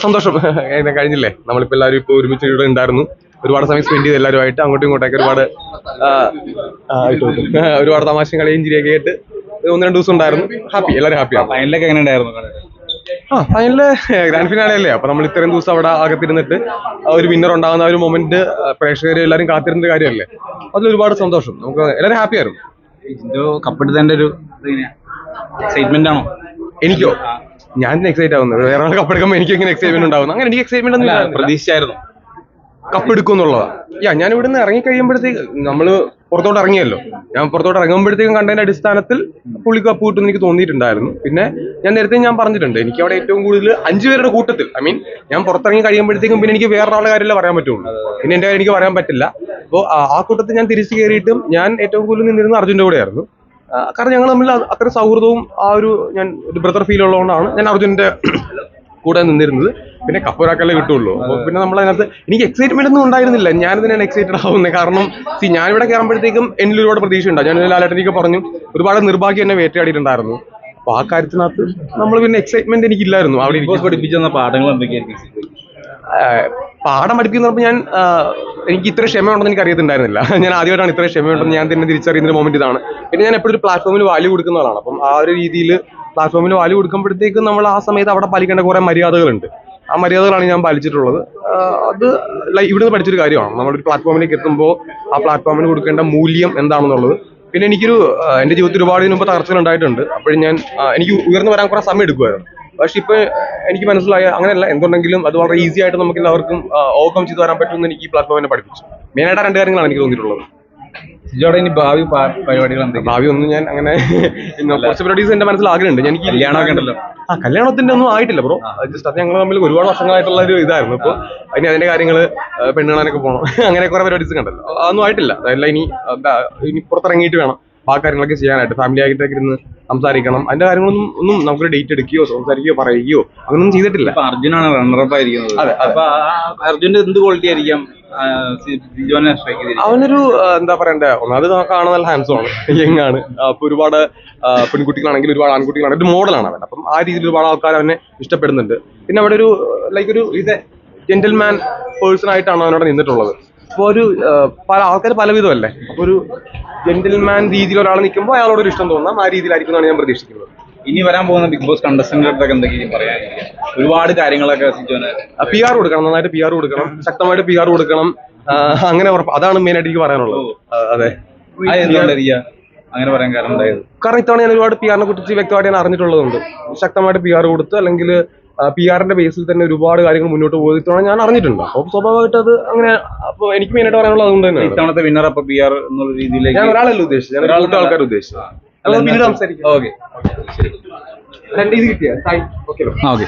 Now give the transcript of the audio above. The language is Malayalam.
സന്തോഷം കഴിഞ്ഞില്ലേ. നമ്മളിപ്പോ എല്ലാവരും ഇപ്പൊ ഒരുമിച്ച് ഇവിടെ ഉണ്ടായിരുന്നു. ഒരുപാട് സമയം സ്പെൻഡ് ചെയ്ത് എല്ലാവരുമായിട്ട് അങ്ങോട്ടും ഇങ്ങോട്ടൊക്കെ ഒരുപാട് തമാശയും കളിയും ചിരിയൊക്കെ ആയിട്ട് 1-2 ദിവസം ഉണ്ടായിരുന്നു. ഹാപ്പി, എല്ലാവരും ഹാപ്പിയാണ്. ഫൈനലൊക്കെ എങ്ങനെ ഉണ്ടായിരുന്നു? ഫൈനല് ഗ്രാൻഡ് ഫിനാലെ അല്ലേ. അപ്പൊ നമ്മൾ ഇത്രയും ദിവസം അവിടെ അകത്തിരുന്നിട്ട് ഒരു വിന്നർ ഉണ്ടാകുന്ന ഒരു മൊമെന്റ് പ്രേക്ഷകർ എല്ലാവരും കാത്തിരുന്ന കാര്യമല്ലേ. അതിൽ ഒരുപാട് സന്തോഷം. നമുക്ക് എല്ലാവരും ഹാപ്പി ആയിരുന്നു. കപ്പെടുത്തതിന്റെ ഒരു എക്സൈറ്റ്മെന്റ് ആണോ? എനിക്കോ? ഞാൻ എക്സൈറ്റ് ആവുന്നത് വേറെ ആൾ കപ്പെടുക്കുമ്പോൾ എനിക്ക് എങ്ങനെ എക്സൈറ്റ്മെന്റ് ഉണ്ടാവുന്നു? അങ്ങനെ എനിക്ക് എക്സൈറ്റ്മെന്റ് ഒന്നും പ്രതീക്ഷിച്ചായിരുന്നു കപ്പെടുക്കും എന്നുള്ളതാ. ഞാൻ ഇവിടുന്ന് ഇറങ്ങി കഴിയുമ്പോഴത്തേക്ക് നമ്മള് പുറത്തോട്ട് ഇറങ്ങിയല്ലോ. ഞാൻ പുറത്തോട്ട് ഇറങ്ങുമ്പോഴത്തേക്കും കണ്ടതിന്റെ അടിസ്ഥാനത്തിൽ പുള്ളി കപ്പ് കിട്ടുമെന്ന് എനിക്ക് തോന്നിയിട്ടുണ്ടായിരുന്നു. പിന്നെ ഞാൻ നേരത്തെ പറഞ്ഞിട്ടുണ്ട്, എനിക്ക് അവിടെ ഏറ്റവും കൂടുതൽ 5 പേരുടെ കൂട്ടത്തിൽ ഞാൻ പുറത്തിറങ്ങി കഴിയുമ്പോഴത്തേക്കും പിന്നെ എനിക്ക് വേറൊരാളുടെ കാര്യമല്ലേ പറയാൻ പറ്റുള്ളൂ. പിന്നെ എന്റെ കാര്യം എനിക്ക് പറയാൻ പറ്റില്ല. അപ്പോൾ ആ കൂട്ടത്തിൽ ഞാൻ തിരിച്ചു കയറിയിട്ടും ഞാൻ ഏറ്റവും കൂടുതൽ നിന്നിരുന്ന അർജുന്റെ കൂടെയായിരുന്നു. കാരണം ഞങ്ങൾ തമ്മിൽ അത്ര സൗഹൃദവും ഞാൻ ഒരു ബ്രദർ ഫീൽ ഉള്ളതുകൊണ്ടാണ് ഞാൻ അർജുന്റെ കൂടെ നിന്നിരുന്നത്. പിന്നെ കപ്പ് ഒരാൾക്കല്ലേ കിട്ടുള്ളൂ. അപ്പോൾ പിന്നെ നമ്മളതിനകത്ത് എനിക്ക് എക്സൈറ്റ്മെന്റ് ഒന്നും ഉണ്ടായിരുന്നില്ല. ഞാൻ തന്നെയാണ് എക്സൈറ്റഡ് ആവുന്നത്. കാരണം ഞാനിവിടെ കയറുമ്പോഴത്തേക്കും എന്നിൽ ഒരുപാട് പ്രതീക്ഷ ഉണ്ടാവും. ഞാൻ ലാലേട്ടനിക്ക് പറഞ്ഞു ഒരുപാട് നിർഭാഗ്യം എന്നെ വേട്ടയാടിയിട്ടുണ്ടായിരുന്നു. അപ്പൊ ആ കാര്യത്തിനകത്ത് നമ്മൾ പിന്നെ എക്സൈറ്റ്മെന്റ് എനിക്കില്ലായിരുന്നു. അവിടെ പഠിപ്പിച്ച പാഠങ്ങൾ എന്തൊക്കെയായിരിക്കും? പാഠം പഠിപ്പിക്കുന്നപ്പോൾ എനിക്ക് ഇത്ര ക്ഷമയുണ്ടെന്ന് എനിക്ക് അറിയത്തുണ്ടായിരുന്നില്ല. ഞാൻ ആദ്യമായിട്ടാണ് ഇത്ര ക്ഷമയുണ്ടെന്ന് ഞാൻ തന്നെ തിരിച്ചറിയുന്ന ഒരു മൊമെന്റ് ഇതാണ്. പിന്നെ ഞാൻ എപ്പോഴും ഒരു പ്ലാറ്റ്ഫോമിൽ വാല്യൂ കൊടുക്കുന്ന ആളാണ്. അപ്പം ആ ഒരു രീതിയിൽ പ്ലാറ്റ്ഫോമിൽ വാല്യൂ കൊടുക്കുമ്പോഴത്തേക്കും നമ്മൾ ആ സമയത്ത് അവിടെ പാലിക്കേണ്ട കുറെ മര്യാദകളുണ്ട്. ആ മര്യാദകളാണ് ഞാൻ പാലിച്ചിട്ടുള്ളത്. അത് ഇവിടുന്ന് പഠിച്ചൊരു കാര്യമാണ്. നമ്മളൊരു പ്ലാറ്റ്ഫോമിലേക്ക് എത്തുമ്പോൾ ആ പ്ലാറ്റ്ഫോമിന് കൊടുക്കേണ്ട മൂല്യം എന്താണെന്നുള്ളത്. പിന്നെ എന്റെ ജീവിതത്തിൽ ഒരുപാട് മുമ്പ് തകർച്ചകൾ ഉണ്ടായിട്ടുണ്ട്. അപ്പോഴും എനിക്ക് ഉയർന്നു വരാൻ കുറെ സമയം എടുക്കുമായിരുന്നു. പക്ഷെ ഇപ്പൊ എനിക്ക് മനസ്സിലായ അങ്ങനെയല്ല, എന്തുണ്ടെങ്കിലും അത് വളരെ ഈസി ആയിട്ട് നമുക്ക് എല്ലാവർക്കും ഓവർകം ചെയ്ത് വരാൻ പറ്റുമെന്ന് എനിക്ക് ഈ പ്ലാറ്റ്ഫോമിനെ പഠിപ്പിച്ചു. മെയിനായിട്ട് 2 കാര്യങ്ങളാണ് എനിക്ക് തോന്നിയിട്ടുള്ളത്. ഇനി ഭാവി പരിപാടികൾ ഭാവി ഒന്നും ഞാൻ അങ്ങനെ കുറച്ച് പരിപാടീസ് എന്റെ മനസ്സിൽ ആഗ്രഹമുണ്ട്. എനിക്ക് കല്യാണമൊക്കെ ഉണ്ടല്ലോ. കല്യാണത്തിന്റെ ഒന്നും ആയിട്ടില്ല ബ്രോ. ജസ്റ്റ് അത് ഞങ്ങൾ തമ്മിൽ ഒരുപാട് വർഷങ്ങളായിട്ടുള്ള ഒരു ഇതായിരുന്നു. ഇപ്പൊ അതിന്റെ കാര്യങ്ങള് പെണ്ണ് കാണാനൊക്കെ പോകണം, അങ്ങനെ കുറെ പരിപാടീസ് കണ്ടല്ലോ. അതൊന്നും ആയിട്ടില്ല. അതെല്ലാം ഇനി പുറത്തിറങ്ങിയിട്ട് വേണം ആ കാര്യങ്ങളൊക്കെ ചെയ്യാനായിട്ട്. ഫാമിലി ആയിട്ടൊക്കെ ഇരുന്ന് സംസാരിക്കണം. അതിന്റെ കാര്യങ്ങളൊന്നും നമുക്ക് ഡേറ്റ് എടുക്കുകയോ സംസാരിക്കുകയോ പറയുകയോ അങ്ങനൊന്നും ചെയ്തിട്ടില്ല. അർജുനാണ് റണ്ണറപ്പ് ആയിരിക്കുന്നത്. അതെ. അർജുന്റെ എന്ത് ക്വാളിറ്റി ആയിരിക്കാം അവനൊരു എന്താ പറയണ്ടേ, ഒന്നാമത് കാണാൻ നല്ല ഹാൻഡ്സം ആണ്, യങ് ആണ്. അപ്പൊ ഒരുപാട് പെൺകുട്ടികളാണെങ്കിലും ഒരുപാട് ആൺകുട്ടികളാണെങ്കിലും ഒരു മോഡലാണ് അവൻ. അപ്പം ആ രീതിയിൽ ഒരുപാട് ആൾക്കാർ അവനെ ഇഷ്ടപ്പെടുന്നുണ്ട്. പിന്നെ അവിടെ ഒരു ഒരു ജെന്റിൽമാൻ പേഴ്സൺ ആയിട്ടാണ് അവനവിടെ നിന്നിട്ടുള്ളത്. അപ്പോൾ പല ആൾക്കാർ പലവിധമല്ലേ. അപ്പൊ ഒരു ജെന്റിൽമാൻ രീതിയിൽ ഒരാൾ നിൽക്കുമ്പോൾ അയാളോടൊരു ഇഷ്ടം തോന്നാം. ആ രീതിയിലായിരിക്കും ഞാൻ പ്രതീക്ഷിക്കുന്നത്. ഇനി വരാൻ പോകുന്ന ബിഗ് ബോസ് കണ്ടസ്റ്റന്റുകൾക്ക് എന്തെങ്കിലും പറയാനിരിക്കും? ഒരുപാട് കാര്യങ്ങളൊക്കെ PR കൊടുക്കണം, നന്നായിട്ട് PR കൊടുക്കണം, ശക്തമായിട്ട് PR കൊടുക്കണം. അങ്ങനെ അതാണ് മെയിൻ ആയിട്ട് എനിക്ക് പറയാനുള്ളത്. അതെ, അങ്ങനെ പറയാൻ കാരണം ഇത്തവണ ഞാൻ ഒരുപാട് PR നെ കുറിച്ച് വ്യക്തമായിട്ട് ഞാൻ അറിഞ്ഞിട്ടുള്ളതുകൊണ്ട് ശക്തമായിട്ട് PR കൊടുത്ത്, അല്ലെങ്കിൽ PR-ന്റെ ബേസിൽ തന്നെ ഒരുപാട് കാര്യങ്ങൾ മുന്നോട്ട് പോയി ഇത്തവണ ഞാൻ അറിഞ്ഞിട്ടുണ്ട്. അപ്പോൾ സ്വാഭാവികമായിട്ട് അത് അങ്ങനെ. അപ്പോൾ എനിക്ക് മെയിനായിട്ട് പറയാനുള്ളത് അതുകൊണ്ട് തന്നെ ഇത്തവണത്തെ വിന്നർ അപ്പൊ PR എന്നുള്ള രീതിയിലേക്ക് ഞാൻ ഒരാളല്ല ഉദ്ദേശിച്ചത്, ഞാൻ ഒരുപാട് ആൾക്കാർ ഉദ്ദേശിച്ചത്. പിന്നീട് സംസാരിക്കാം. ഓക്കെ, 2 ഇത് കിട്ടിയ ഓക്കെ.